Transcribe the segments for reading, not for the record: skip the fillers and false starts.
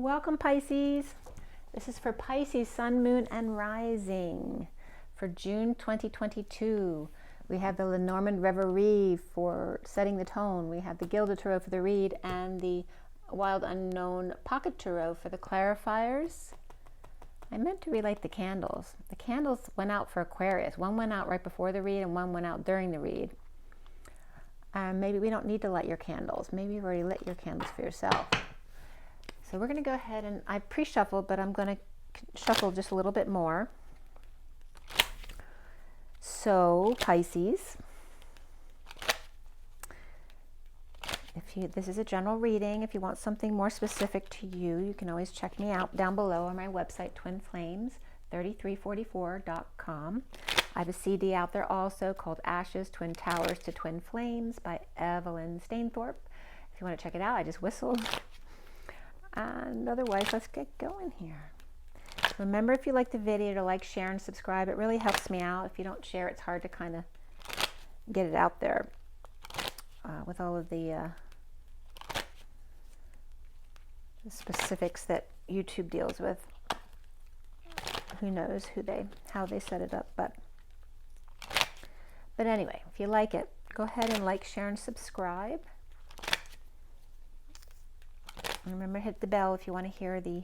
Welcome, Pisces. This is for Pisces, Sun, Moon, and Rising for June 2022. We have the LENORMAND REVERIE for setting the tone. We have the GILDED Tarot for the read and the Wild Unknown Pocket Tarot for the clarifiers. I meant to relight the candles. The candles went out for Aquarius. One went out right before the read and one went out during the read. Maybe we don't need to light your candles. Maybe you've already lit your candles for yourself. So we're going to go ahead and I pre-shuffled, but I'm going to shuffle just a little bit more. So Pisces, this is a general reading. If you want something more specific to you, you can always check me out down below on my website, twinflames3344.com. I have a CD out there also called Ashes, Twin Towers to Twin Flames by Evelyn Stainthorpe. If you want to check it out, I just whistled. And otherwise, let's get going here. Remember, if you like the video, to like, share, and subscribe. It really helps me out. If you don't share, it's hard to kind of get it out there with all of the specifics that YouTube deals with. Who knows how they set it up, but anyway, if you like it, go ahead and like, share, and subscribe. And remember, hit the bell if you want to hear the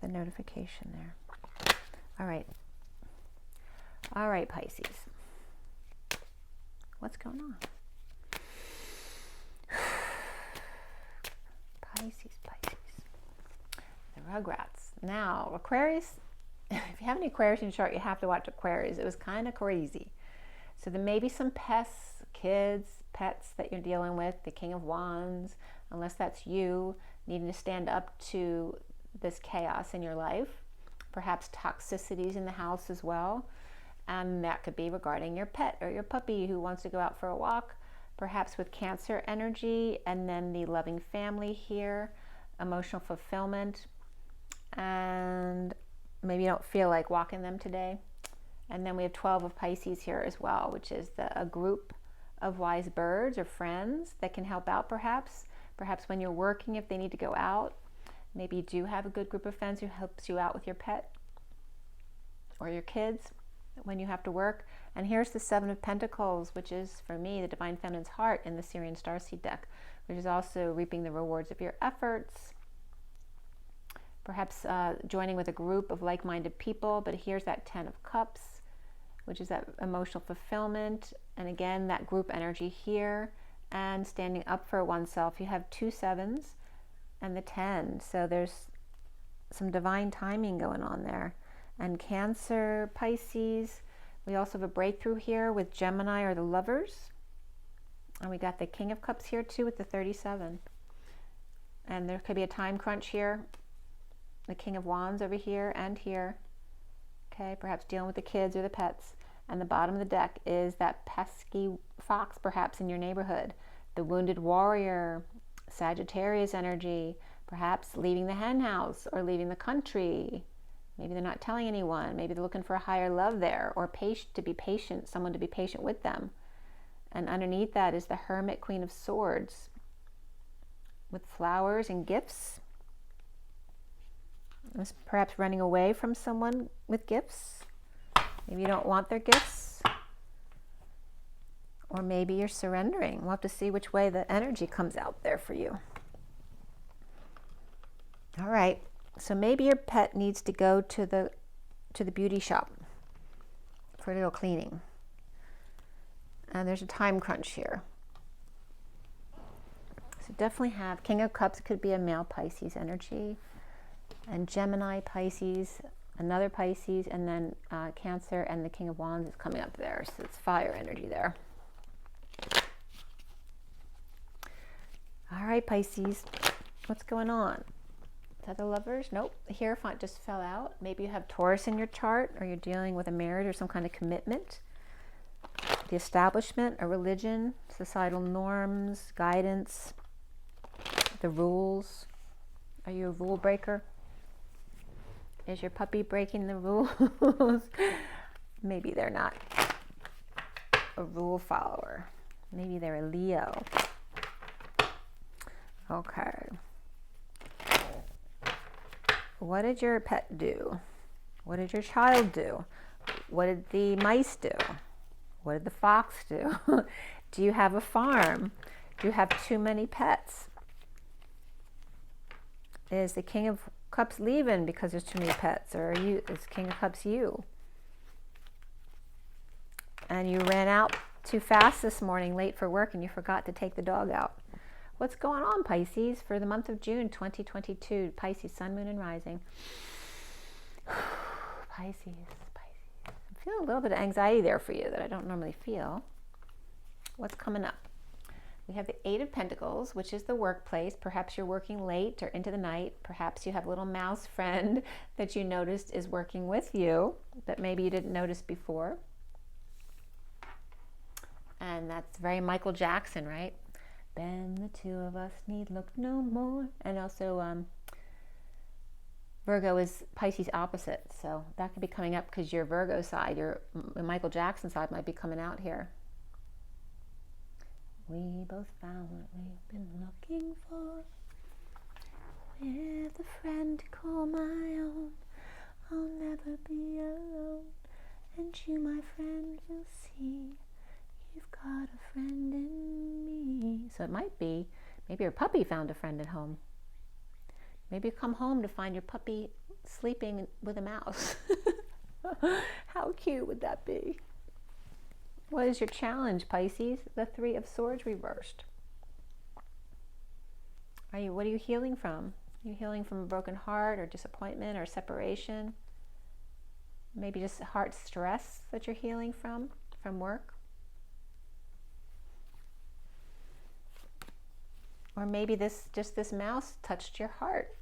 notification there. All right, Pisces. What's going on? Pisces. The Rugrats. Now, Aquarius, if you have any Aquarius in your chart, you have to watch Aquarius. It was kind of crazy. So there may be some pests, kids, pets that you're dealing with, the King of Wands, unless that's you needing to stand up to this chaos in your life. Perhaps toxicities in the house as well. And that could be regarding your pet or your puppy who wants to go out for a walk, perhaps with Cancer energy, and then the loving family here, emotional fulfillment, and maybe you don't feel like walking them today. And then we have 12 of Pisces here as well, which is a group of wise birds or friends that can help out perhaps when you're working, if they need to go out. Maybe you do have a good group of friends who helps you out with your pet or your kids when you have to work. And here's the Seven of Pentacles, which is, for me, the Divine Feminine's heart in the SIRIAN Starseed deck, which is also reaping the rewards of your efforts. Perhaps joining with a group of like-minded people, but here's that 10 of Cups, which is that emotional fulfillment. And again, that group energy here, and standing up for oneself. You have 2 sevens and the 10. So there's some divine timing going on there. And Cancer, Pisces, we also have a breakthrough here with Gemini or the Lovers. And we got the King of Cups here too with the 37. And there could be a time crunch here. The King of Wands over here and here. Okay, perhaps dealing with the kids or the pets. And the bottom of the deck is that pesky fox perhaps in your neighborhood. The Wounded Warrior, Sagittarius energy, perhaps leaving the hen house or leaving the country. Maybe they're not telling anyone. Maybe they're looking for a higher love there, or to be patient, someone to be patient with them. And underneath that is the Hermit, Queen of Swords, with flowers and gifts. Perhaps running away from someone with gifts. Maybe you don't want their gifts. Or maybe you're surrendering. We'll have to see which way the energy comes out there for you. All right. So maybe your pet needs to go to the beauty shop for a little cleaning. And there's a time crunch here. So definitely have King of Cups, could be a male Pisces energy. And Gemini, Pisces, another Pisces, and then Cancer and the King of Wands is coming up there. So it's fire energy there. All right, Pisces, what's going on? Is that the Lovers? Nope, the Hierophant just fell out. Maybe you have Taurus in your chart, or you're dealing with a marriage or some kind of commitment. The establishment, a religion, societal norms, guidance, the rules. Are you a rule breaker? Is your puppy breaking the rules? Maybe they're not a rule follower. Maybe they're a Leo. Okay. what did your pet do? What did your child do? What did the mice do? What did the fox do? Do you have a farm? Do you have too many pets? Is the King of Cups leaving because there's too many pets? Or is King of Cups you? And you ran out too fast this morning, late for work, and you forgot to take the dog out. What's going on, Pisces, for the month of June 2022? Pisces, Sun, Moon, and Rising. Pisces. I'm feeling a little bit of anxiety there for you that I don't normally feel. What's coming up? We have the Eight of Pentacles, which is the workplace. Perhaps you're working late or into the night. Perhaps you have a little mouse friend that you noticed is working with you that maybe you didn't notice before. And that's very Michael Jackson, right? Then the two of us need look no more. And also Virgo is Pisces opposite. So that could be coming up because your Virgo side, your Michael Jackson side might be coming out here. We both found what we've been looking for. With a friend to call my own, I'll never be alone. And you, my friend, will see you've got a friend in me. So it might be, maybe your puppy found a friend at home. Maybe you come home to find your puppy sleeping with a mouse. How cute would that be? What is your challenge, Pisces? The Three of Swords reversed. What are you healing from? Are you healing from a broken heart or disappointment or separation? Maybe just heart stress that you're healing from work? Or maybe this mouse touched your heart.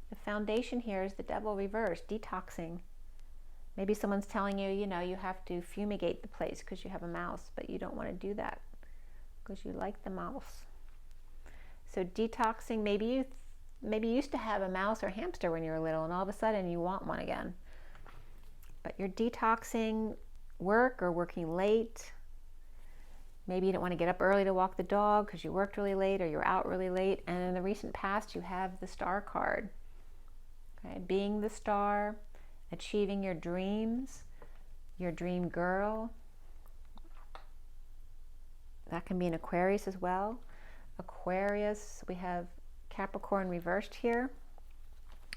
The foundation here is the Devil reversed, detoxing. Maybe someone's telling you, you have to fumigate the place because you have a mouse, but you don't want to do that because you like the mouse. So detoxing, maybe you used to have a mouse or hamster when you were little, and all of a sudden you want one again. But you're detoxing work or working late. Maybe you don't want to get up early to walk the dog because you worked really late or you're out really late. And in the recent past, you have the Star card. Okay? Being the star, achieving your dreams, your dream girl. That can be an Aquarius as well. Aquarius, we have Capricorn reversed here.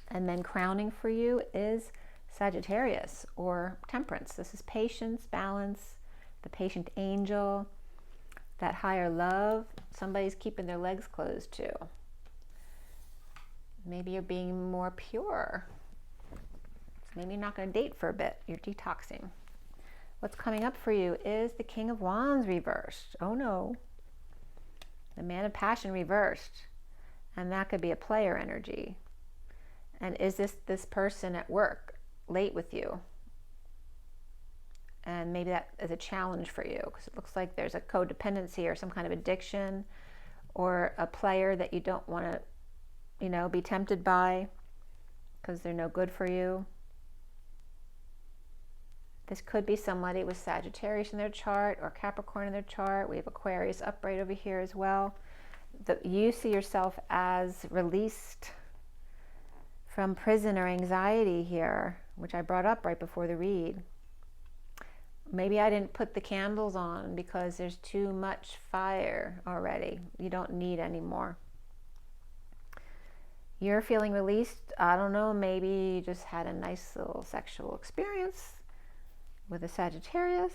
And then crowning for you is Sagittarius or Temperance. This is patience, balance, the patient angel, that higher love. Somebody's keeping their legs closed too. Maybe you're being more pure. Maybe you're not going to date for a bit. You're detoxing. What's coming up for you is the King of Wands reversed. Oh no. The Man of Passion reversed. And that could be a player energy. And is this person at work late with you? And maybe that is a challenge for you because it looks like there's a codependency or some kind of addiction or a player that you don't want to, be tempted by because they're no good for you. This could be somebody with Sagittarius in their chart or Capricorn in their chart. We have Aquarius upright over here as well. You see yourself as released from prison or anxiety here, which I brought up right before the read. Maybe I didn't put the candles on because there's too much fire already. You don't need any more. You're feeling released. I don't know, maybe you just had a nice little sexual experience with a Sagittarius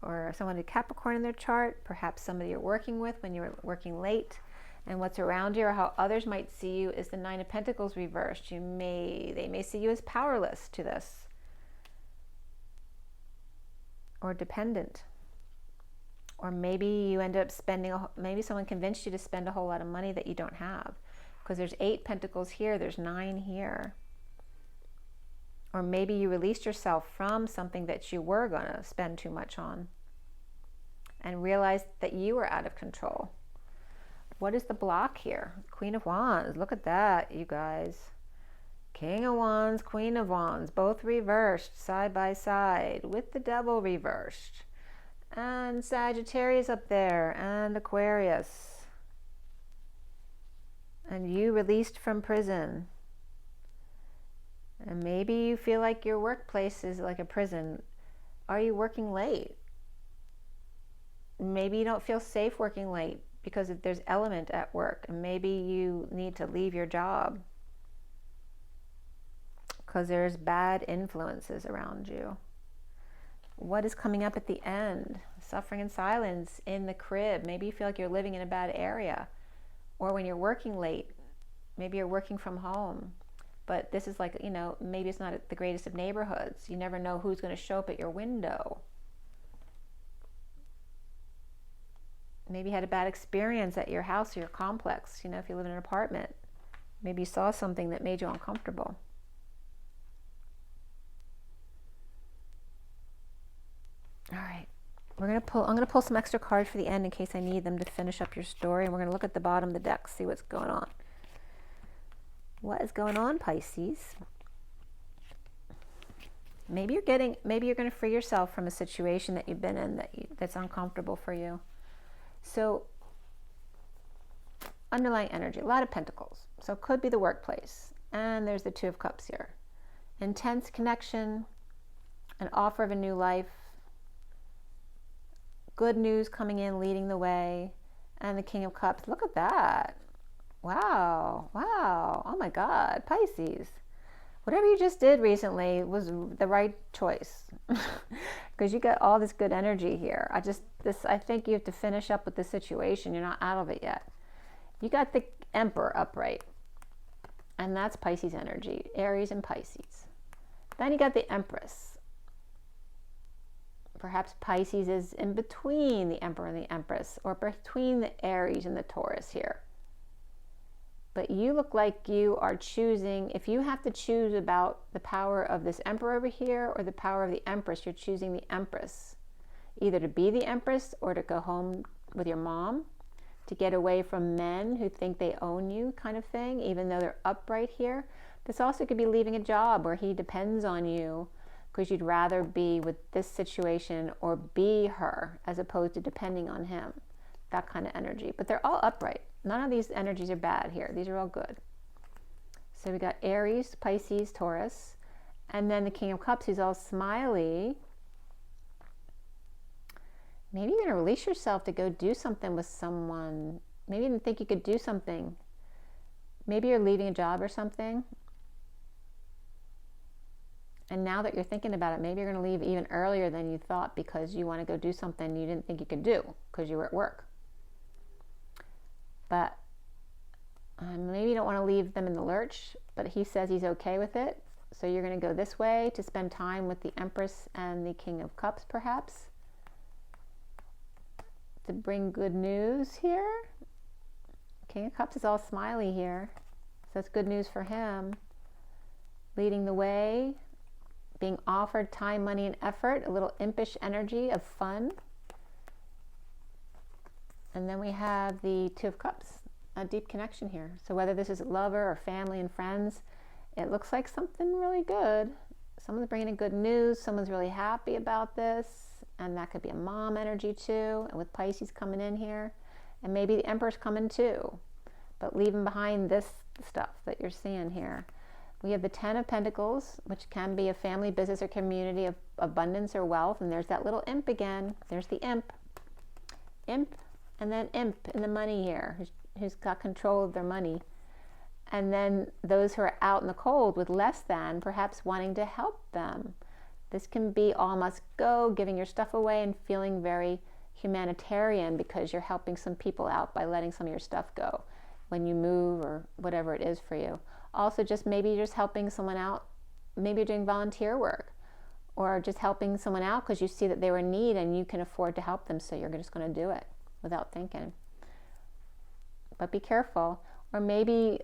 or someone with Capricorn in their chart, perhaps somebody you're working with when you're working late, and what's around you or how others might see you is the Nine of Pentacles reversed. They may see you as powerless to this or dependent. Or maybe you end up spending, maybe someone convinced you to spend a whole lot of money that you don't have. Because there's 8 pentacles here, there's 9 here. Or maybe you released yourself from something that you were going to spend too much on and realized that you were out of control. What is the block here? Queen of Wands, look at that, you guys. King of Wands, Queen of Wands, both reversed side by side with the Devil reversed. And Sagittarius up there and Aquarius. And you released from prison. And maybe you feel like your workplace is like a prison. Are you working late? Maybe you don't feel safe working late because if there's element at work, and maybe you need to leave your job because there's bad influences around you. What is coming up at the end? Suffering in silence in the crib. Maybe you feel like you're living in a bad area. Or when you're working late, maybe you're working from home. But this is like, you know, maybe it's not the greatest of neighborhoods. You never know who's going to show up at your window. Maybe you had a bad experience at your house or your complex. You know, if you live in an apartment, maybe you saw something that made you uncomfortable. All right, I'm going to pull some extra cards for the end in case I need them to finish up your story. And we're going to look at the bottom of the deck, see what's going on. What is going on, Pisces? Maybe you're going to free yourself from a situation that you've been in that's uncomfortable for you. So, underlying energy, a lot of pentacles. So it could be the workplace. And there's the Two of Cups here. Intense connection, an offer of a new life, good news coming in, leading the way, and the King of Cups. Look at that. Wow. Wow. Oh my God. Pisces. Whatever you just did recently was the right choice because you got all this good energy here. I think you have to finish up with the situation. You're not out of it yet. You got the Emperor upright, and that's Pisces energy, Aries and Pisces. Then you got the Empress. Perhaps Pisces is in between the Emperor and the Empress, or between the Aries and the Taurus here. But you look like you are choosing, if you have to choose about the power of this Emperor over here or the power of the Empress, you're choosing the Empress. Either to be the Empress or to go home with your mom, to get away from men who think they own you kind of thing, even though they're upright here. This also could be leaving a job where he depends on you because you'd rather be with this situation or be her as opposed to depending on him. That kind of energy. But they're all upright. None of these energies are bad here. These are all good. So we got Aries, Pisces, Taurus, and then the King of Cups, who's all smiley. Maybe you're going to release yourself to go do something with someone. Maybe you didn't think you could do something. Maybe you're leaving a job or something. And now that you're thinking about it, maybe you're going to leave even earlier than you thought because you want to go do something you didn't think you could do because you were at work. But maybe you don't want to leave them in the lurch, but he says he's okay with it. So you're going to go this way to spend time with the Empress and the King of Cups, perhaps, to bring good news here. King of Cups is all smiley here. So that's good news for him. Leading the way, being offered time, money, and effort, a little impish energy of fun. And then we have the Two of Cups, a deep connection here. So whether this is a lover or family and friends, it looks like something really good. Someone's bringing in good news. Someone's really happy about this. And that could be a mom energy too. And with Pisces coming in here. And maybe the Emperor's coming too. But leaving behind this stuff that you're seeing here. We have the Ten of Pentacles, which can be a family, business, or community of abundance or wealth. And there's that little imp again. There's the imp. Imp. And then imp in the money here, who's got control of their money. And then those who are out in the cold with less than, perhaps wanting to help them. This can be all must go, giving your stuff away and feeling very humanitarian because you're helping some people out by letting some of your stuff go when you move or whatever it is for you. Also, just maybe you're just helping someone out. Maybe you're doing volunteer work or just helping someone out because you see that they were in need and you can afford to help them, so you're just going to do it without thinking. But be careful. Or maybe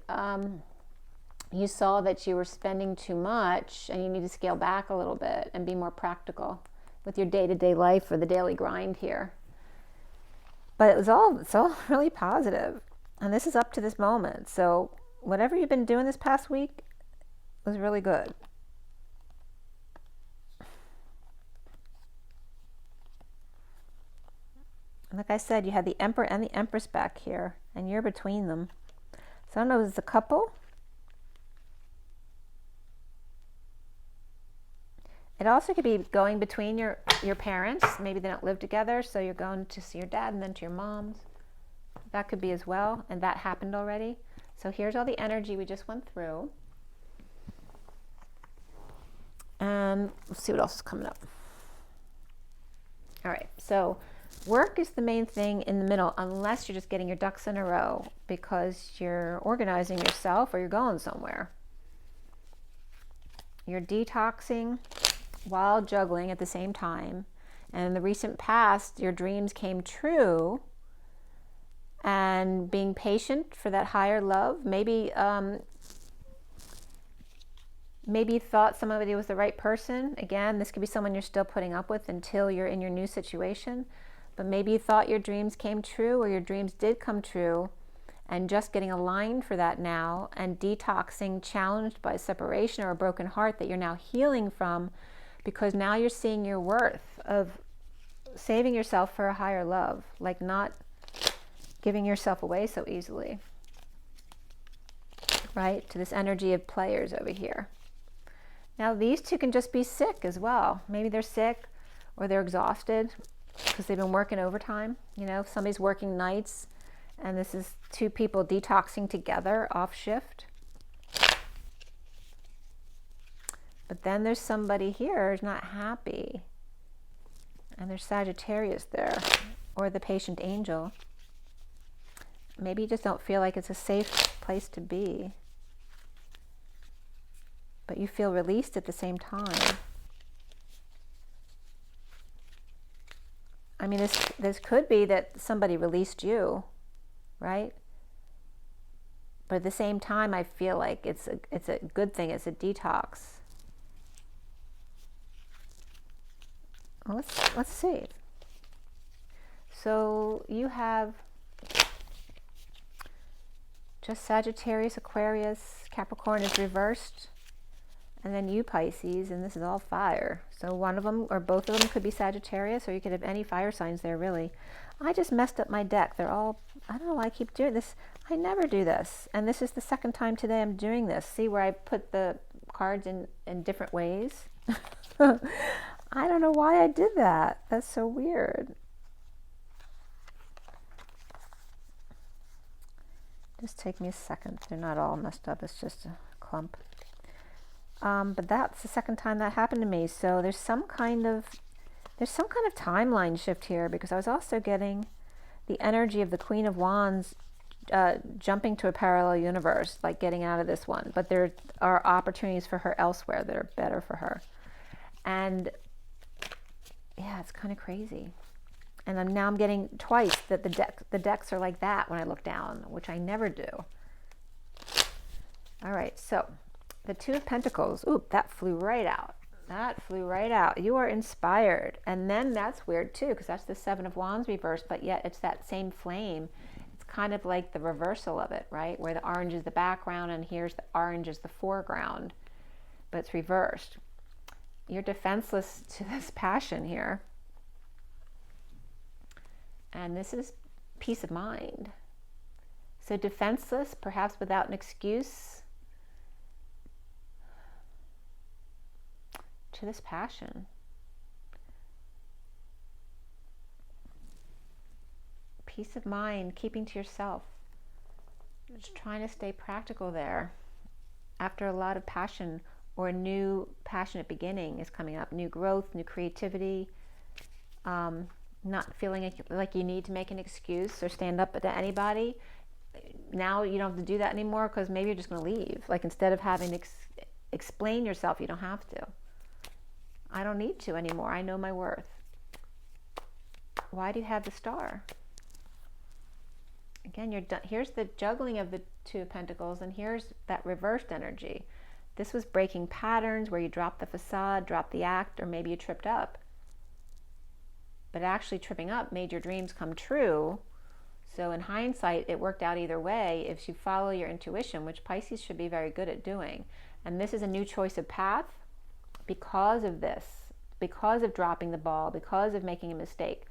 you saw that you were spending too much and you need to scale back a little bit and be more practical with your day-to-day life or the daily grind here. But it's all really positive. And this is up to this moment. So whatever you've been doing this past week was really good. Like I said, you had the Emperor and the Empress back here, and you're between them. So I don't know, is it a couple? It also could be going between your parents. Maybe they don't live together, so you're going to see your dad and then to your mom's. That could be as well, and that happened already. So here's all the energy we just went through. And let's see what else is coming up. All right, so work is the main thing in the middle, unless you're just getting your ducks in a row because you're organizing yourself or you're going somewhere. You're detoxing while juggling at the same time. And in the recent past, your dreams came true, and being patient for that higher love. Maybe maybe you thought somebody was the right person. Again, this could be someone you're still putting up with until you're in your new situation. But maybe you thought your dreams came true, or your dreams did come true, and just getting aligned for that now, and detoxing, challenged by separation or a broken heart that you're now healing from, because now you're seeing your worth of saving yourself for a higher love, like not giving yourself away so easily, right? To this energy of players over here. Now these two can just be sick as well. Maybe they're sick or they're exhausted because they've been working overtime. You know, if somebody's working nights, and this is two people detoxing together off shift. But then there's somebody here who's not happy, and there's Sagittarius there, or the patient angel. Maybe you just don't feel like it's a safe place to be, but you feel released at the same time. I mean, this could be that somebody released you, right? But at the same time, I feel like it's a good thing. It's a detox. Well, let's see. So you have just Sagittarius, Aquarius, Capricorn is reversed, and then you Pisces, and this is all fire. So one of them or both of them could be Sagittarius, or you could have any fire signs there, really. I just messed up my deck. They're all, I don't know why I keep doing this. I never do this. And this is the second time today I'm doing this. See where I put the cards in different ways? I don't know why I did that. That's so weird. Just take me a second. They're not all messed up. It's just a clump. But that's the second time that happened to me. So there's some kind of timeline shift here, because I was also getting the energy of the Queen of Wands jumping to a parallel universe, like getting out of this one. But there are opportunities for her elsewhere that are better for her. And yeah, it's kind of crazy. And now I'm getting twice that the decks are like that when I look down, which I never do. All right, so the Two of Pentacles. Ooh, that flew right out. That flew right out. You are inspired. And then that's weird too, because that's the Seven of Wands reversed, but yet it's that same flame. It's kind of like the reversal of it, right? Where the orange is the background and here's the orange is the foreground, but it's reversed. You're defenseless to this passion here. And this is peace of mind. So defenseless, perhaps without an excuse, to this passion. Peace of mind, keeping to yourself. Just trying to stay practical there. After a lot of passion, or a new passionate beginning is coming up. New growth, new creativity. Not feeling like you need to make an excuse or stand up to anybody. Now you don't have to do that anymore, because maybe you're just going to leave. Like, instead of having to explain yourself, you don't have to. I don't need to anymore. I know my worth. Why do you have the Star? Again, you're done. Here's the juggling of the Two of Pentacles, and here's that reversed energy. This was breaking patterns where you dropped the facade, dropped the act, or maybe you tripped up. But actually tripping up made your dreams come true. So in hindsight, it worked out either way if you follow your intuition, which Pisces should be very good at doing. And this is a new choice of path because of this, because of dropping the ball, because of making a mistake.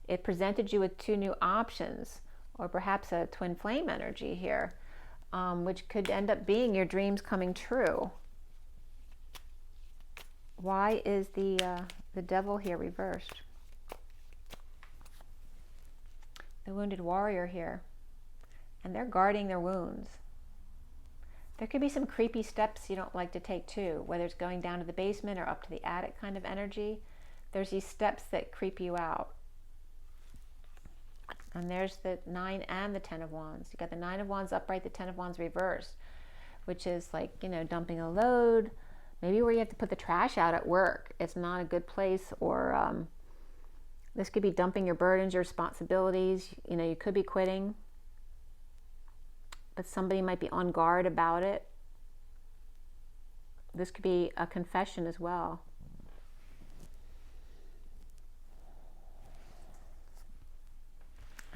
It presented you with two new options, or perhaps a twin flame energy here, which could end up being your dreams coming true. Why is the devil here reversed? The wounded warrior here. And they're guarding their wounds. There could be some creepy steps you don't like to take too, whether it's going down to the basement or up to the attic kind of energy. There's these steps that creep you out. And there's the 9 and the 10 of Wands. You got the 9 of Wands upright, the 10 of Wands reversed, which is like, you know, dumping a load, maybe where you have to put the trash out at work. It's not a good place. Or this could be dumping your burdens, your responsibilities. You know, you could be quitting, but somebody might be on guard about it. This could be a confession as well.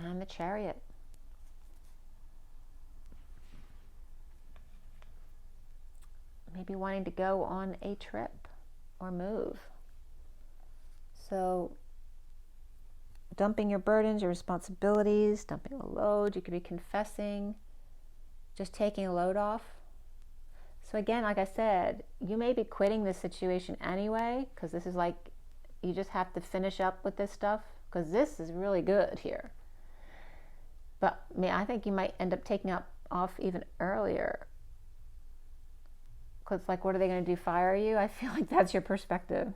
And the Chariot. Maybe wanting to go on a trip or move. So dumping your burdens, your responsibilities, dumping a load. You could be confessing, just taking a load off. So again, like I said, you may be quitting this situation anyway, because this is like, you just have to finish up with this stuff, because this is really good here. But I think you might end up taking off even earlier. Because like, what are they going to do, fire you? I feel like that's your perspective.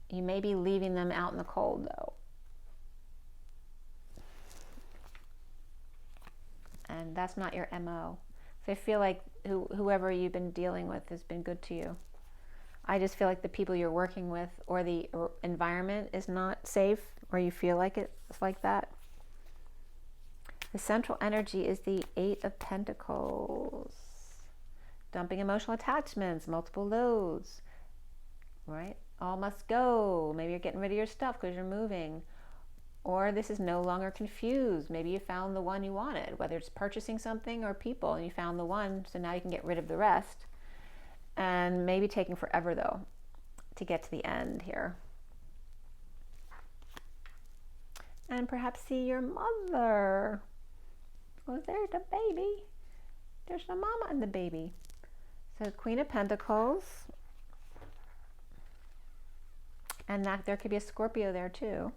You may be leaving them out in the cold though. And that's not your MO. So I feel like whoever you've been dealing with has been good to you. I just feel like the people you're working with or the environment is not safe, or you feel like it's like that. The central energy is the 8 of Pentacles. Dumping emotional attachments, multiple loads, right? All must go. Maybe you're getting rid of your stuff because you're moving. Or this is no longer confused. Maybe you found the one you wanted, whether it's purchasing something or people, and you found the one, so now you can get rid of the rest. And maybe taking forever though to get to the end here. And perhaps see your mother. Oh, there's the baby. There's the mama and the baby. So Queen of Pentacles. And that there could be a Scorpio there too.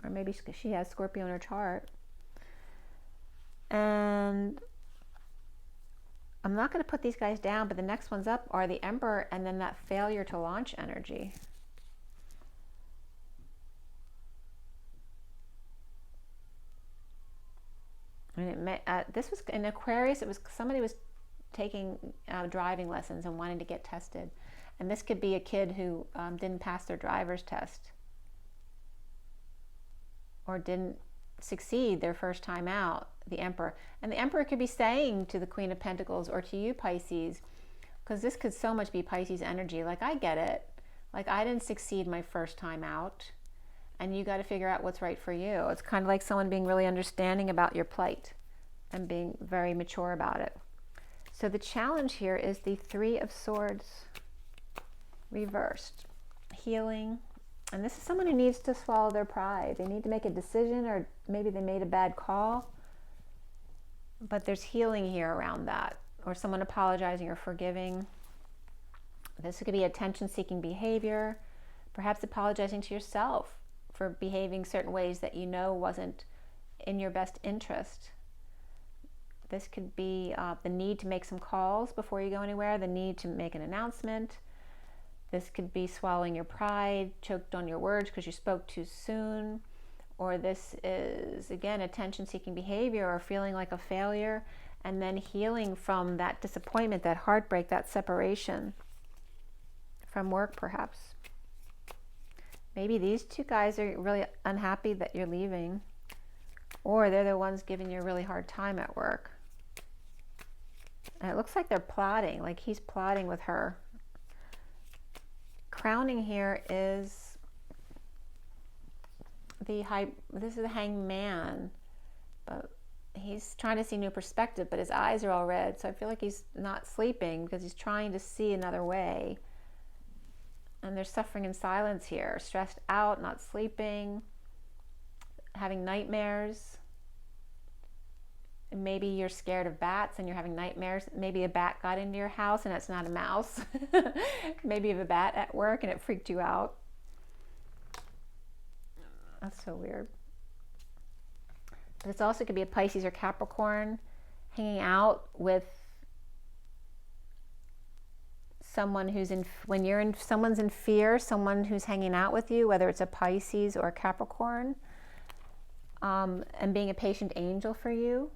Or maybe she has Scorpio in her chart. And I'm not going to put these guys down, but the next ones up are the Emperor and then that failure to launch energy. And this was in Aquarius. It was somebody was taking driving lessons and wanting to get tested. And this could be a kid who didn't pass their driver's test or didn't succeed their first time out, the Emperor. And the Emperor could be saying to the Queen of Pentacles or to you, Pisces, because this could so much be Pisces energy, like, I get it. Like, I didn't succeed my first time out, and you got to figure out what's right for you. It's kind of like someone being really understanding about your plight and being very mature about it. So the challenge here is the 3 of Swords reversed. Healing. And this is someone who needs to swallow their pride. They need to make a decision, or maybe they made a bad call. But there's healing here around that. Or someone apologizing or forgiving. This could be attention-seeking behavior. Perhaps apologizing to yourself for behaving certain ways that you know wasn't in your best interest. This could be the need to make some calls before you go anywhere. The need to make an announcement. This could be swallowing your pride, choked on your words because you spoke too soon. Or this is, again, attention-seeking behavior or feeling like a failure, and then healing from that disappointment, that heartbreak, that separation from work, perhaps. Maybe these two guys are really unhappy that you're leaving, or they're the ones giving you a really hard time at work. And it looks like they're plotting, like he's plotting with her. Crowning here is this is the Hanged Man, but he's trying to see new perspective, but his eyes are all red, so I feel like he's not sleeping because he's trying to see another way. And there's suffering in silence here, stressed out, not sleeping, having nightmares. Maybe you're scared of bats and you're having nightmares. Maybe a bat got into your house and it's not a mouse. Maybe you have a bat at work and it freaked you out. That's so weird. But it's also could be a Pisces or Capricorn hanging out with someone who's in, when you're in, someone's in fear, someone who's hanging out with you, whether it's a Pisces or a Capricorn, and being a patient angel for you.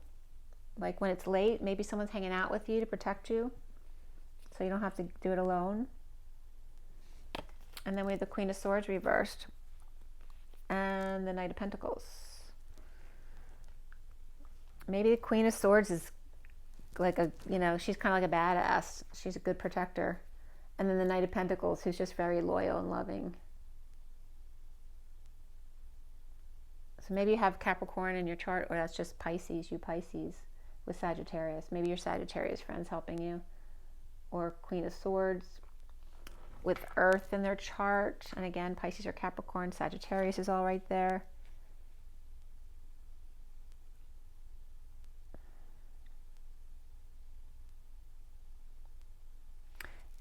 Like when it's late, maybe someone's hanging out with you to protect you, so you don't have to do it alone. And then we have the Queen of Swords reversed and the Knight of Pentacles. Maybe the Queen of Swords is like a, you know, she's kind of like a badass. She's a good protector. And then the Knight of Pentacles, who's just very loyal and loving. So maybe you have Capricorn in your chart, or that's just Pisces, you Pisces with Sagittarius. Maybe your Sagittarius friends helping you. Or Queen of Swords with Earth in their chart. And again, Pisces or Capricorn, Sagittarius is all right there.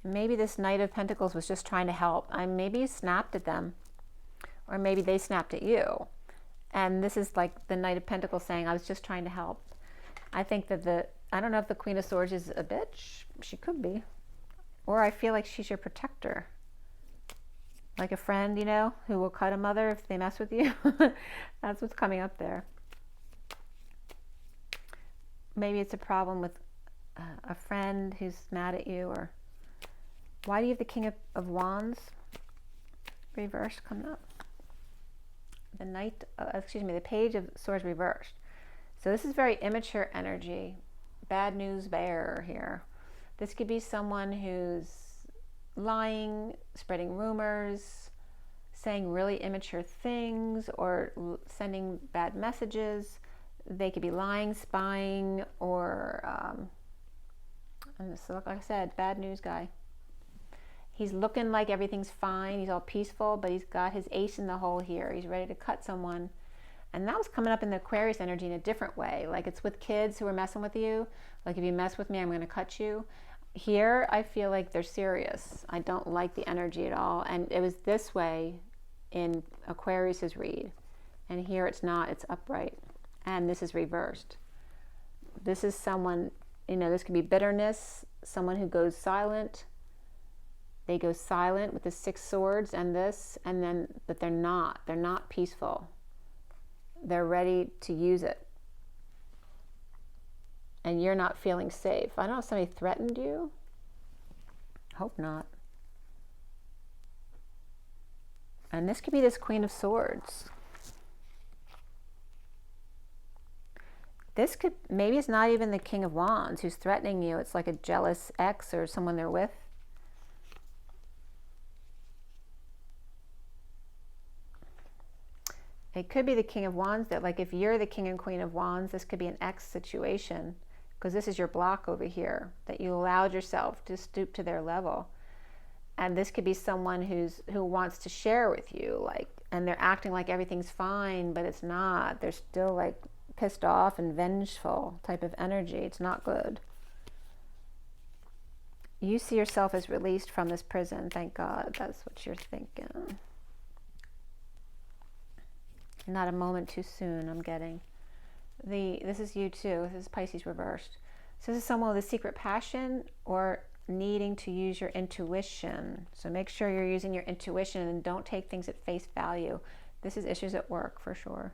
Maybe this Knight of Pentacles was just trying to help. Maybe you snapped at them, or maybe they snapped at you. And this is like the Knight of Pentacles saying, I was just trying to help. I think that I don't know if the Queen of Swords is a bitch. She could be. Or I feel like she's your protector. Like a friend, you know, who will cut a mother if they mess with you. That's what's coming up there. Maybe it's a problem with a friend who's mad at you, or why do you have the King of Wands reversed coming up? The the Page of Swords reversed. So this is very immature energy. Bad news bearer here. This could be someone who's lying, spreading rumors, saying really immature things, or sending bad messages. They could be lying, spying, or so like I said, bad news guy. He's looking like everything's fine. He's all peaceful, but he's got his ace in the hole here. He's ready to cut someone. And that was coming up in the Aquarius energy in a different way. Like it's with kids who are messing with you. Like if you mess with me, I'm going to cut you. Here, I feel like they're serious. I don't like the energy at all. And it was this way in Aquarius's read. And here it's not. It's upright. And this is reversed. This is someone, you know, this could be bitterness. Someone who goes silent. They go silent with the 6 swords and this, and then, but they're not peaceful. They're ready to use it. And you're not feeling safe. I don't know if somebody threatened you. Hope not. And this could be this Queen of Swords. This could, maybe it's not even the King of Wands who's threatening you. It's like a jealous ex or someone they're with. It could be the King of Wands, that like if you're the King and Queen of Wands, this could be an ex situation, because this is your block over here, that you allowed yourself to stoop to their level. And this could be someone who wants to share with you, like, and they're acting like everything's fine, but it's not. They're still like pissed off and vengeful type of energy. It's not good. You see yourself as released from this prison, thank God. That's what you're thinking. Not a moment too soon, I'm getting. This is you too. This is Pisces reversed. So this is someone with a secret passion or needing to use your intuition. So make sure you're using your intuition and don't take things at face value. This is issues at work for sure.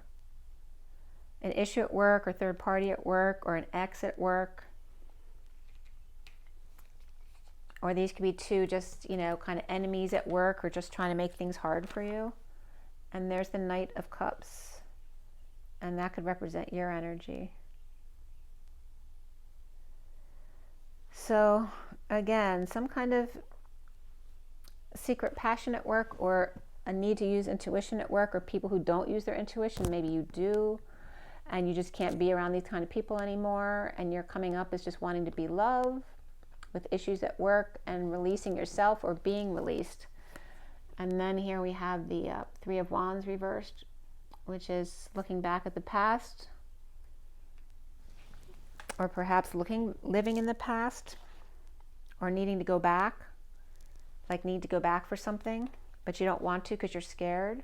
An issue at work, or third party at work, or an ex at work. Or these could be two just, you know, kind of enemies at work, or just trying to make things hard for you. And there's the Knight of Cups. And that could represent your energy. So, again, some kind of secret passion at work, or a need to use intuition at work, or people who don't use their intuition. Maybe you do, and you just can't be around these kind of people anymore. And you're coming up as just wanting to be loved, with issues at work, and releasing yourself or being released. And then here we have the 3 of Wands reversed, which is looking back at the past. or perhaps living in the past, or needing to go back, like need to go back for something, but you don't want to because you're scared.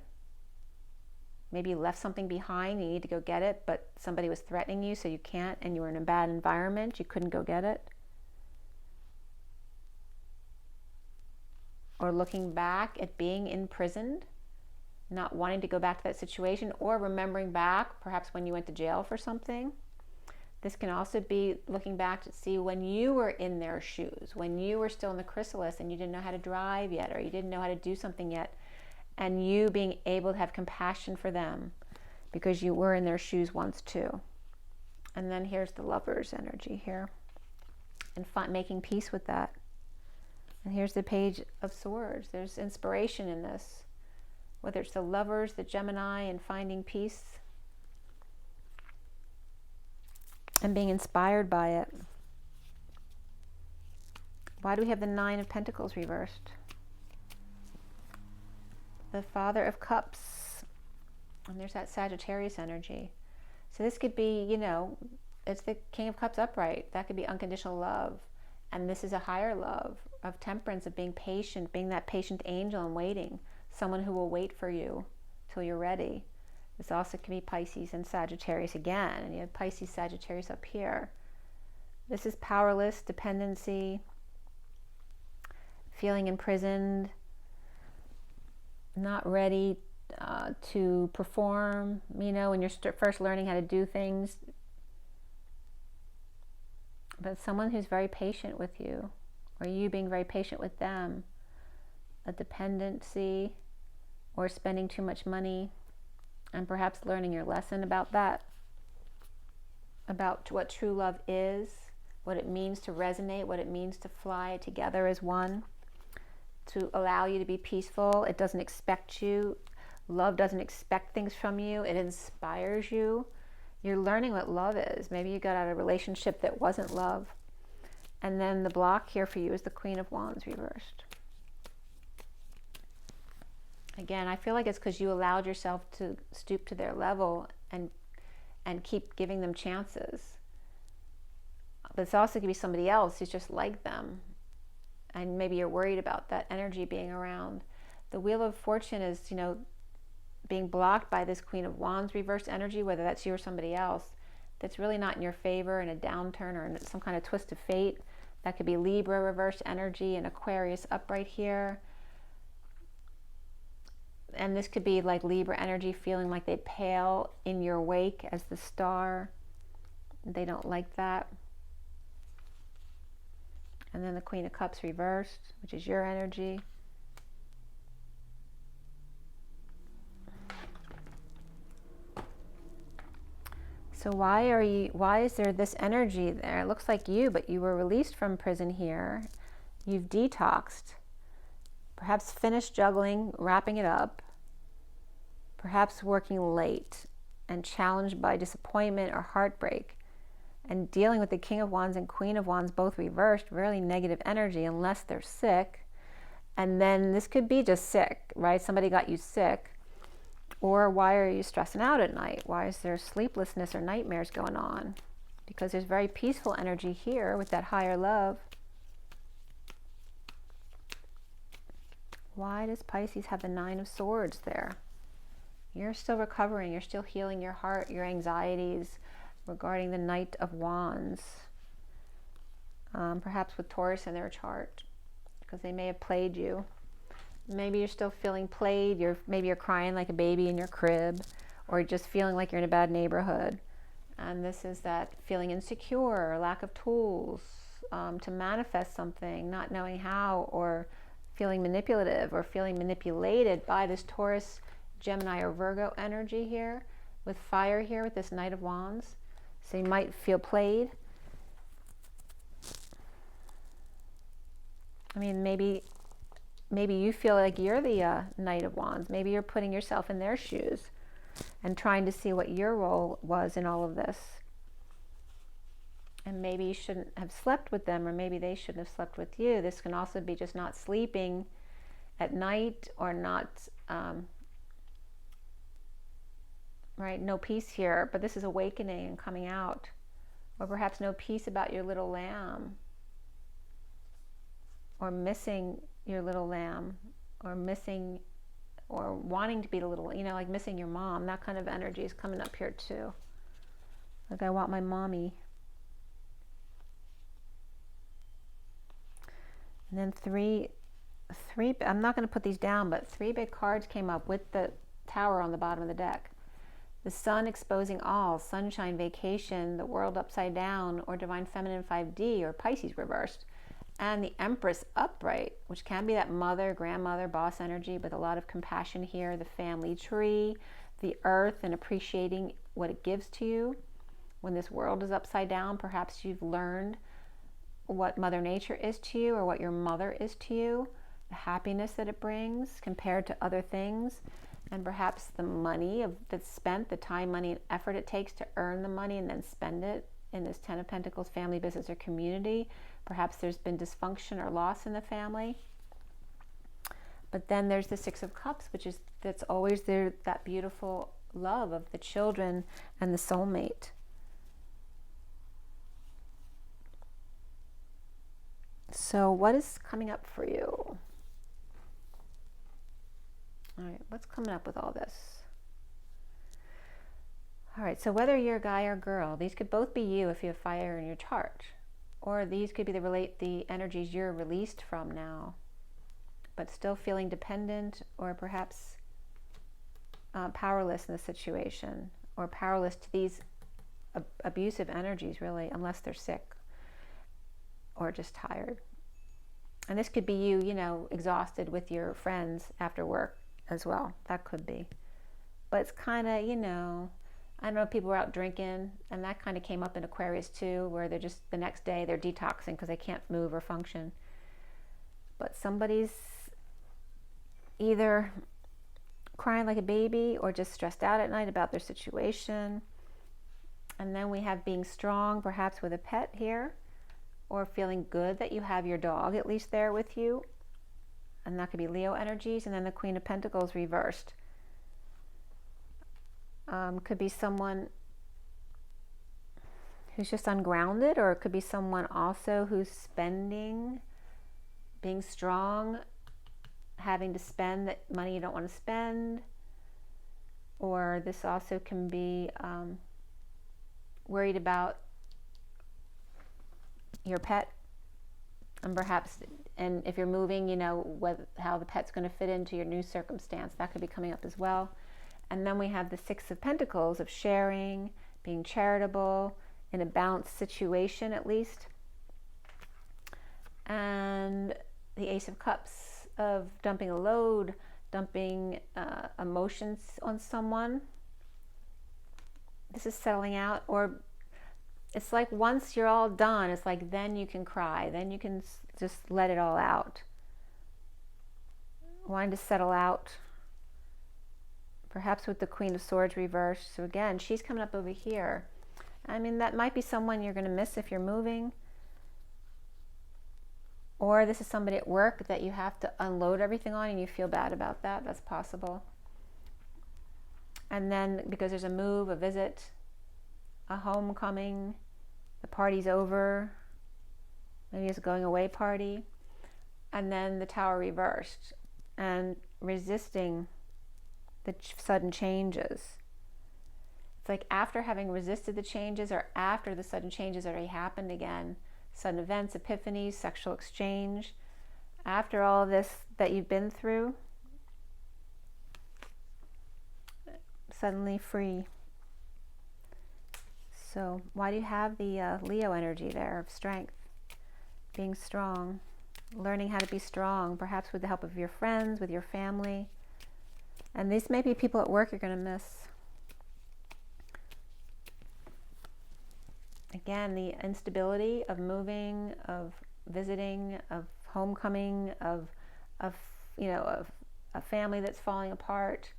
Maybe you left something behind, you need to go get it, but somebody was threatening you, so you can't, and you were in a bad environment, you couldn't go get it. Or looking back at being imprisoned, not wanting to go back to that situation, or remembering back, perhaps when you went to jail for something. This can also be looking back to see when you were in their shoes, when you were still in the chrysalis and you didn't know how to drive yet, or you didn't know how to do something yet, and you being able to have compassion for them because you were in their shoes once too. And then here's the Lover's energy here, and making peace with that. And here's the Page of Swords. There's inspiration in this, whether it's the Lovers, the Gemini, and finding peace and being inspired by it. Why do we have the Nine of Pentacles reversed? The Father of Cups, and there's that Sagittarius energy. So this could be, you know, it's the King of Cups upright. That could be unconditional love. And this is a higher love of temperance, of being patient, being that patient angel and waiting. Someone who will wait for you till you're ready. This also can be Pisces and Sagittarius again. And you have Pisces, Sagittarius up here. This is powerless, dependency, feeling imprisoned, not ready to perform, you know, when you're first learning how to do things. But someone who's very patient with you, or you being very patient with them. A dependency, or spending too much money, and perhaps learning your lesson about that, about what true love is, what it means to resonate, what it means to fly together as one, to allow you to be peaceful. It doesn't expect you. Love doesn't expect things from you. It inspires you. You're learning what love is. Maybe you got out of a relationship that wasn't love. And then the block here for you is the Queen of Wands reversed. Again, I feel like it's because you allowed yourself to stoop to their level and keep giving them chances. But it's also going to be somebody else who's just like them. And maybe you're worried about that energy being around. The Wheel of Fortune is, you know, being blocked by this Queen of Wands reverse energy, whether that's you or somebody else, that's really not in your favor, in a downturn or in some kind of twist of fate. That could be Libra reverse energy and Aquarius upright here. And this could be like Libra energy, feeling like they pale in your wake as the star. They don't like that. And then the Queen of Cups reversed, which is your energy. So why is there this energy there? It looks like you, but you were released from prison here. You've detoxed. Perhaps finished juggling, wrapping it up. Perhaps working late and challenged by disappointment or heartbreak. And dealing with the King of Wands and Queen of Wands both reversed, really negative energy unless they're sick. And then this could be just sick, right? Somebody got you sick. Or why are you stressing out at night? Why is there sleeplessness or nightmares going on? Because there's very peaceful energy here with that higher love. Why does Pisces have the Nine of Swords there? You're still recovering. You're still healing your heart, your anxieties regarding the Knight of Wands. Perhaps with Taurus in their chart, because they may have played you. Maybe you're still feeling played. Maybe you're crying like a baby in your crib, or just feeling like you're in a bad neighborhood. And this is that feeling insecure, or lack of tools to manifest something, not knowing how, or feeling manipulative or feeling manipulated by this Taurus, Gemini, or Virgo energy here, with fire here with this Knight of Wands. So you might feel played. I mean, maybe you feel like you're the Knight of Wands. Maybe you're putting yourself in their shoes and trying to see what your role was in all of this. And maybe you shouldn't have slept with them, or maybe they shouldn't have slept with you. This can also be just not sleeping at night, or not, right, no peace here. But this is awakening and coming out or perhaps no peace about your little lamb, or missing your little lamb, or missing, or wanting to be the little, like missing your mom. That kind of energy is coming up here too. Like, I want my mommy. And then three, I'm not going to put these down, but 3 big cards came up with the Tower on the bottom of the deck. The Sun exposing all, sunshine, vacation, the world upside down, or divine feminine 5D, or Pisces reversed. And the Empress upright, which can be that mother, grandmother, boss energy, with a lot of compassion here. The family tree, the earth, and appreciating what it gives to you. When this world is upside down, perhaps you've learned what Mother Nature is to you, or what your mother is to you, the happiness that it brings compared to other things, and perhaps the money that's spent, the time, money, and effort it takes to earn the money and then spend it in this 10 of Pentacles, family, business, or community. Perhaps there's been dysfunction or loss in the family. But then there's the 6 of Cups, that's always there, that beautiful love of the children and the soulmate. So what is coming up for you? All right, what's coming up with all this? All right, so whether you're a guy or girl, these could both be you if you have fire in your chart. Or these could be the energies you're released from now, but still feeling dependent, or perhaps powerless in the situation, or powerless to these abusive energies, really, unless they're sick or just tired. And this could be you, exhausted with your friends after work as well. That could be. But it's kind of, I know people were out drinking, and that kind of came up in Aquarius too, where they're just, the next day they're detoxing because they can't move or function. But somebody's either crying like a baby or just stressed out at night about their situation. And then we have being strong, perhaps with a pet here, or feeling good that you have your dog at least there with you. And that could be Leo energies. And then the Queen of Pentacles reversed. Could be someone who's just ungrounded, or it could be someone also who's spending, being strong, having to spend that money you don't want to spend. Or this also can be worried about your pet, and perhaps, and if you're moving, how the pet's going to fit into your new circumstance. That could be coming up as well. And then we have the 6 of Pentacles of sharing, being charitable, in a balanced situation at least. And the Ace of Cups of dumping a load, dumping emotions on someone. This is settling out, or it's like once you're all done, it's like then you can cry, then you can just let it all out. Wanting to settle out. Perhaps with the Queen of Swords reversed. So again, she's coming up over here. I mean, that might be someone you're going to miss if you're moving. Or this is somebody at work that you have to unload everything on and you feel bad about that. That's possible. And then because there's a move, a visit, a homecoming, the party's over, maybe it's a going away party. And then the Tower reversed, and resisting the sudden changes. It's like after having resisted the changes, or after the sudden changes already happened again, sudden events, epiphanies, sexual exchange, after all of this that you've been through, suddenly free. So why do you have the Leo energy there of strength, being strong, learning how to be strong, perhaps with the help of your friends, with your family. And these may be people at work you're going to miss. Again, the instability of moving, of visiting, of homecoming, of a family that's falling apart,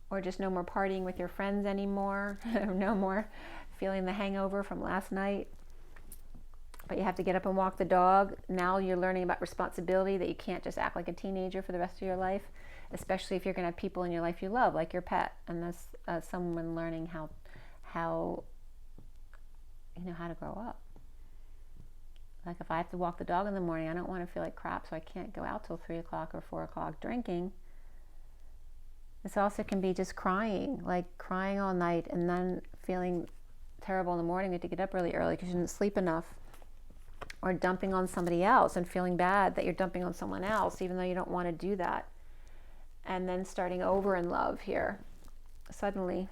or just no more partying with your friends anymore, or no more feeling the hangover from last night. But you have to get up and walk the dog. Now you're learning about responsibility, that you can't just act like a teenager for the rest of your life, especially if you're going to have people in your life you love, like your pet. And that's someone learning how how to grow up. Like if I have to walk the dog in the morning, I don't want to feel like crap, so I can't go out till 3 o'clock or 4 o'clock drinking. This also can be just crying, like crying all night and then feeling terrible in the morning. You have to get up really early because you didn't sleep enough. Or dumping on somebody else and feeling bad that you're dumping on someone else, even though you don't want to do that. And then starting over in love here, suddenly.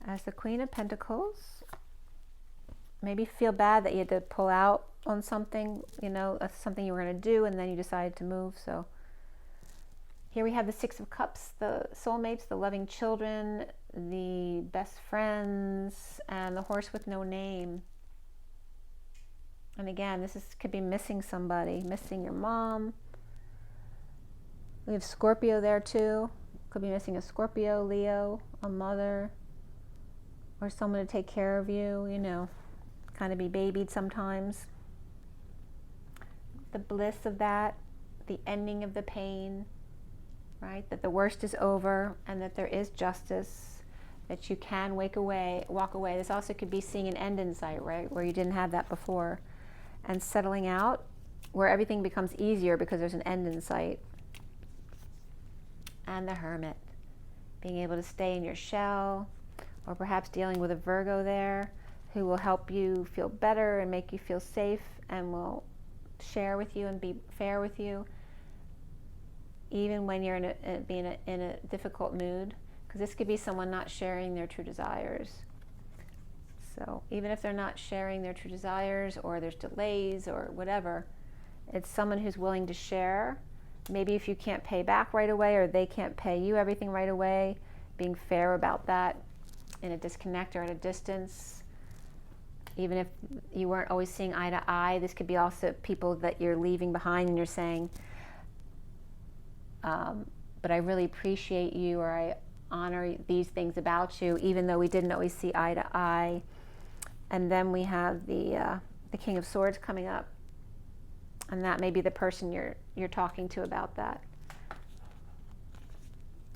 As the Queen of Pentacles, maybe feel bad that you had to pull out on something, something you were going to do, and then you decided to move. So here we have the Six of Cups, the soulmates, the loving children, the best friends, and the horse with no name. And again, could be missing somebody, missing your mom. We have Scorpio there too. Could be missing a Scorpio, Leo, a mother, or someone to take care of you, kind of be babied sometimes. The bliss of that, the ending of the pain, right? That the worst is over and that there is justice, that you can walk away. This also could be seeing an end in sight, right? Where you didn't have that before. And settling out, where everything becomes easier because there's an end in sight. And the Hermit, being able to stay in your shell, or perhaps dealing with a Virgo there who will help you feel better and make you feel safe and will share with you and be fair with you, even when you're in a difficult mood, because this could be someone not sharing their true desires. So even if they're not sharing their true desires, or there's delays or whatever, it's someone who's willing to share. Maybe if you can't pay back right away, or they can't pay you everything right away, being fair about that in a disconnect or at a distance. Even if you weren't always seeing eye to eye, this could be also people that you're leaving behind and you're saying, but I really appreciate you, or I honor these things about you, even though we didn't always see eye to eye. And then we have the King of Swords coming up, and that may be the person you're talking to about that.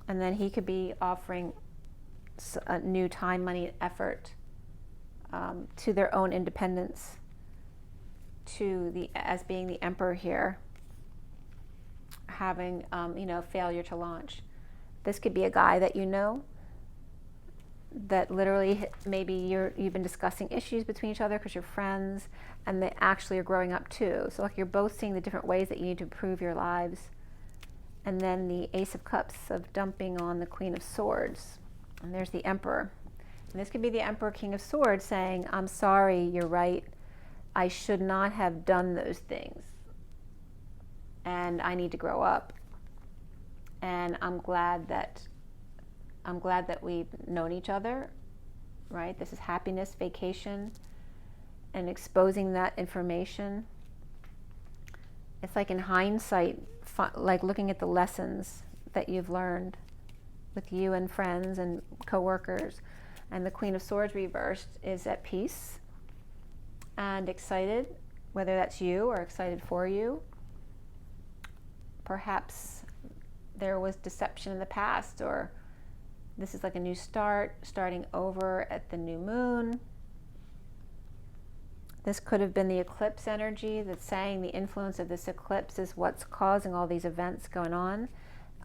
And then he could be offering a new time, money, and effort to their own independence, as being the Emperor here, having failure to launch. This could be a guy that that literally maybe you've been discussing issues between each other because you're friends, and they actually are growing up too. So like you're both seeing the different ways that you need to improve your lives. And then the Ace of Cups of dumping on the Queen of Swords. And there's the Emperor. And this could be the Emperor, King of Swords, saying, I'm sorry, you're right. I should not have done those things. And I need to grow up. And I'm glad that we've known each other, right? This is happiness, vacation, and exposing that information. It's like in hindsight, like looking at the lessons that you've learned with you and friends and co-workers. And the Queen of Swords reversed is at peace and excited, whether that's you or excited for you. Perhaps there was deception in the past, or this is like a new start, starting over at the new moon. This could have been the eclipse energy that's saying the influence of this eclipse is what's causing all these events going on.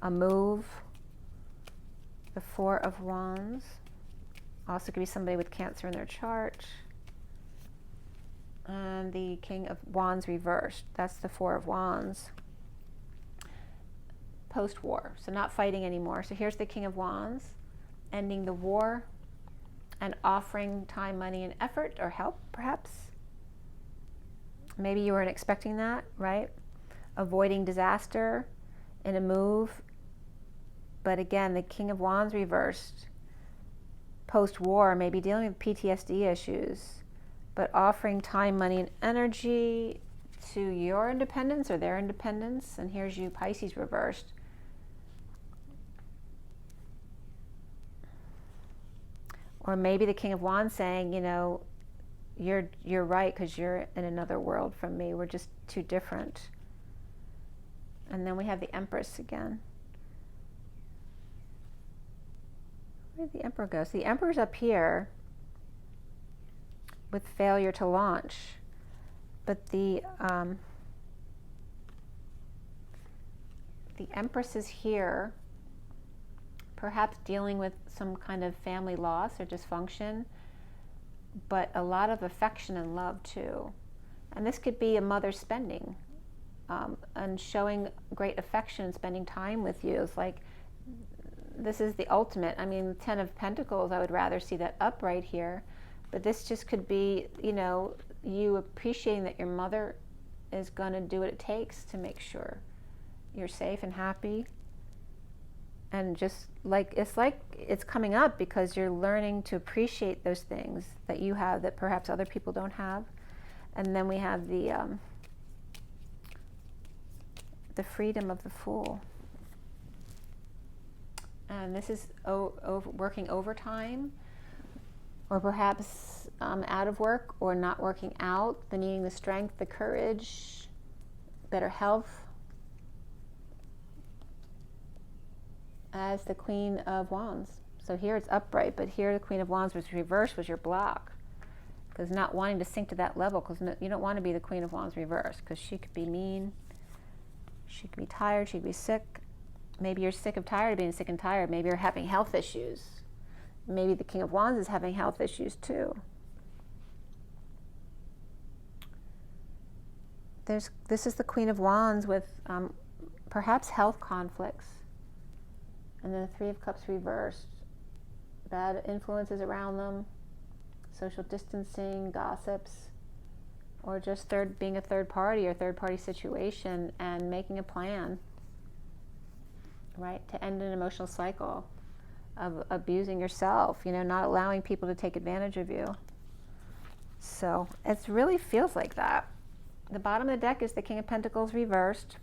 A move. The Four of Wands. Also could be somebody with Cancer in their chart. And the King of Wands reversed. That's the Four of Wands. Post-war. So not fighting anymore. So here's the King of Wands. Ending the war and offering time, money, and effort, or help, perhaps. Maybe you weren't expecting that, right? Avoiding disaster in a move. But again, the King of Wands reversed. Post-war, maybe dealing with PTSD issues, but offering time, money, and energy to your independence or their independence. And here's you, Pisces, reversed. Or maybe the King of Wands saying, you're right, because you're in another world from me. We're just too different. And then we have the Empress again. Where did the Emperor go? So the Emperor's up here with failure to launch. But the Empress is here, perhaps dealing with some kind of family loss or dysfunction, but a lot of affection and love too. And this could be a mother spending and showing great affection and spending time with you. It's like, this is the ultimate. I mean, 10 of Pentacles, I would rather see that upright here. But this just could be, you know, you appreciating that your mother is going to do what it takes to make sure you're safe and happy. And just like it's coming up because you're learning to appreciate those things that you have that perhaps other people don't have. And then we have the freedom of the Fool. And this is working overtime, or perhaps out of work, or not working out, the needing the strength, the courage, better health. As the Queen of Wands. So here it's upright, but here the Queen of Wands was reversed, was your block. Because not wanting to sink to that level, because you don't want to be the Queen of Wands reversed, because she could be mean, she could be tired, she could be sick. Maybe you're sick of tired of being sick and tired. Maybe you're having health issues. Maybe the King of Wands is having health issues too. This is the Queen of Wands with perhaps health conflicts. And then the Three of Cups reversed. Bad influences around them, social distancing, gossips, or just being a third party or third party situation and making a plan, right, to end an emotional cycle of abusing yourself, you know, not allowing people to take advantage of you. So it really feels like that. The bottom of the deck is the King of Pentacles reversed,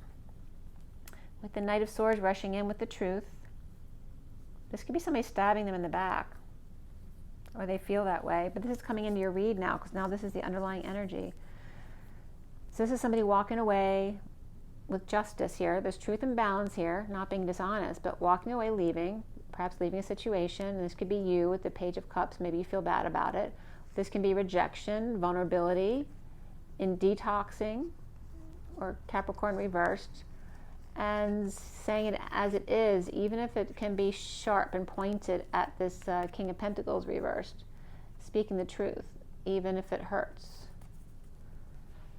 with the Knight of Swords rushing in with the truth. This could be somebody stabbing them in the back, or they feel that way. But this is coming into your read now, because now this is the underlying energy. So this is somebody walking away with justice here. There's truth and balance here, not being dishonest, but walking away, leaving, perhaps leaving a situation. And this could be you with the Page of Cups. Maybe you feel bad about it. This can be rejection, vulnerability, in detoxing, or Capricorn reversed. And saying it as it is, even if it can be sharp and pointed at this King of Pentacles reversed. Speaking the truth, even if it hurts.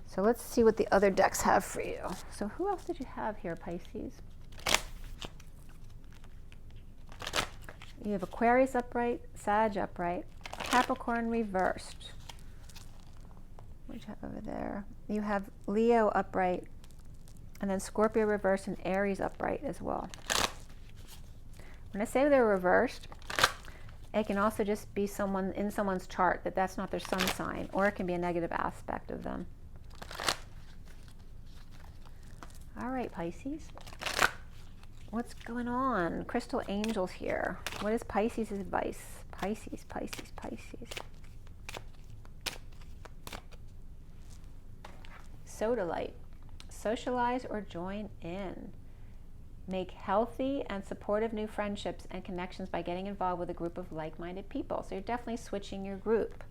So let's see what the other decks have for you. So who else did you have here, Pisces? You have Aquarius upright, Sag upright, Capricorn reversed. What do you have over there? You have Leo upright, and then Scorpio reversed and Aries upright as well. When I say they're reversed, it can also just be someone in someone's chart that's not their sun sign, or it can be a negative aspect of them. All right, Pisces. What's going on? Crystal angels here. What is Pisces' advice? Pisces, Pisces, Pisces. Sodalite. Socialize or join in. Make healthy and supportive new friendships and connections by getting involved with a group of like-minded people. So you're definitely switching your group.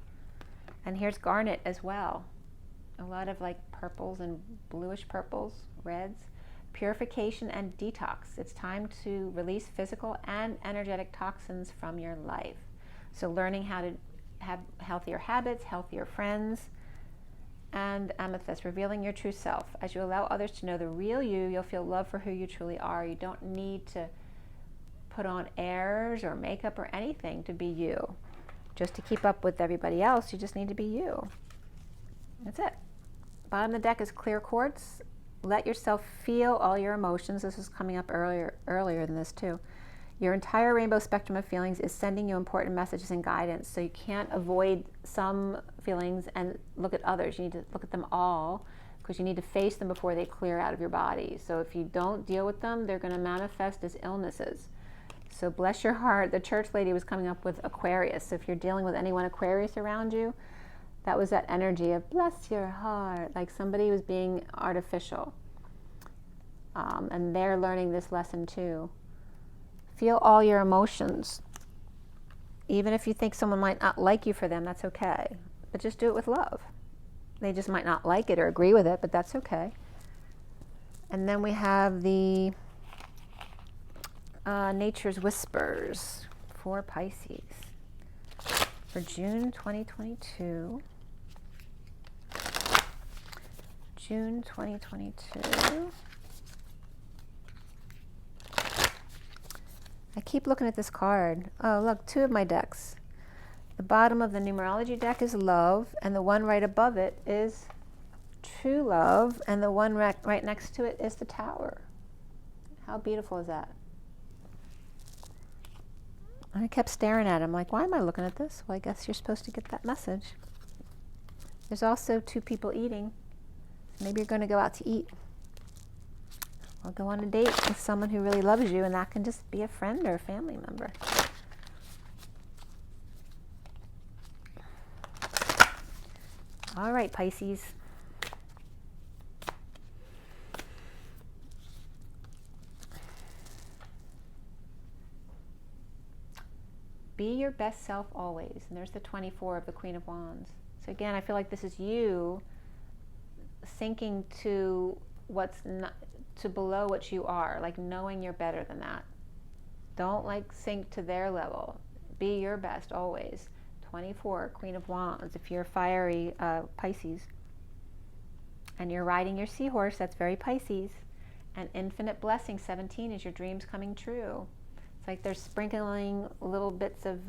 And here's garnet as well. A lot of like purples and bluish purples, reds. Purification and detox. It's time to release physical and energetic toxins from your life. So learning how to have healthier habits, healthier friends. And amethyst, revealing your true self. As you allow others to know the real you, you'll feel love for who you truly are. You don't need to put on airs or makeup or anything to be you. Just to keep up with everybody else, you just need to be you. That's it. Bottom of the deck is clear quartz. Let yourself feel all your emotions. This was coming up earlier than this too. Your entire rainbow spectrum of feelings is sending you important messages and guidance. So you can't avoid some feelings and look at others. You need to look at them all, because you need to face them before they clear out of your body. So if you don't deal with them, they're going to manifest as illnesses. So bless your heart. The church lady was coming up with Aquarius. So if you're dealing with anyone Aquarius around you, that was that energy of bless your heart, like somebody was being artificial. And they're learning this lesson too. Feel all your emotions. Even if you think someone might not like you for them, that's okay. But just do it with love. They just might not like it or agree with it, but that's okay. And then we have the Nature's Whispers for Pisces for June 2022. June 2022. I keep looking at this card. Oh, look, 2 of my decks. The bottom of the numerology deck is love, and the one right above it is true love, and the one right next to it is the Tower. How beautiful is that? I kept staring at him like, why am I looking at this? Well, I guess you're supposed to get that message. There's also 2 people eating. Maybe you're going to go out to eat. Or go on a date with someone who really loves you, and that can just be a friend or a family member. All right, Pisces. Be your best self always. And there's the 24 of the Queen of Wands. So again, I feel like this is you sinking to what's not, to below what you are, like knowing you're better than that. Don't like sink to their level. Be your best always. 24, Queen of Wands. If you're fiery Pisces and you're riding your seahorse, that's very Pisces. And infinite blessing, 17, is your dreams coming true. It's like they're sprinkling little bits of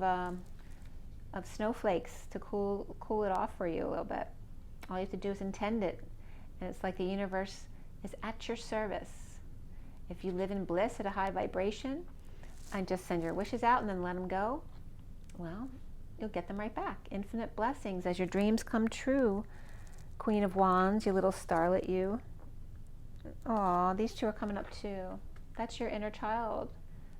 snowflakes to cool it off for you a little bit. All you have to do is intend it. And it's like the universe is at your service. If you live in bliss at a high vibration and just send your wishes out and then let them go, well, you'll get them right back. Infinite blessings as your dreams come true. Queen of Wands, you little starlet, you. Aw, these 2 are coming up too. That's your inner child.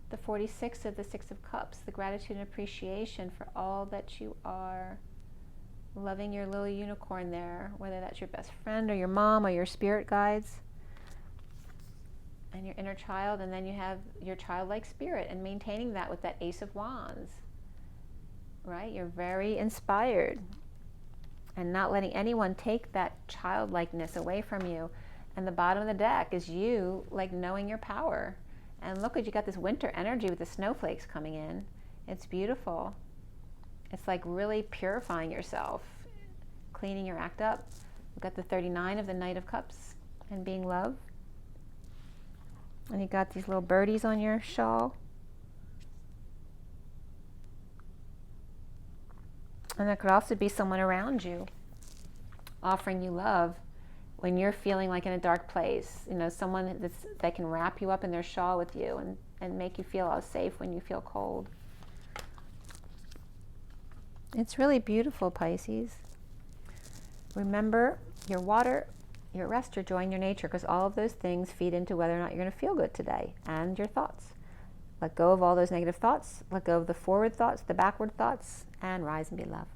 The 46 of the 6 of Cups, the gratitude and appreciation for all that you are. Loving your little unicorn there, whether that's your best friend or your mom or your spirit guides. And your inner child, and then you have your childlike spirit, and maintaining that with that Ace of Wands. Right? You're very inspired, and not letting anyone take that childlikeness away from you. And the bottom of the deck is you, like, knowing your power. And look, you got this winter energy with the snowflakes coming in. It's beautiful. It's like really purifying yourself, cleaning your act up. We've got the 39 of the Knight of Cups and being love. And you got these little birdies on your shawl. And there could also be someone around you offering you love when you're feeling like in a dark place. You know, someone that can wrap you up in their shawl with you and make you feel all safe when you feel cold. It's really beautiful, Pisces. Remember, your water, your rest, your joy, and your nature, because all of those things feed into whether or not you're going to feel good today, and your thoughts. Let go of all those negative thoughts, let go of the forward thoughts, the backward thoughts, and rise and be loved.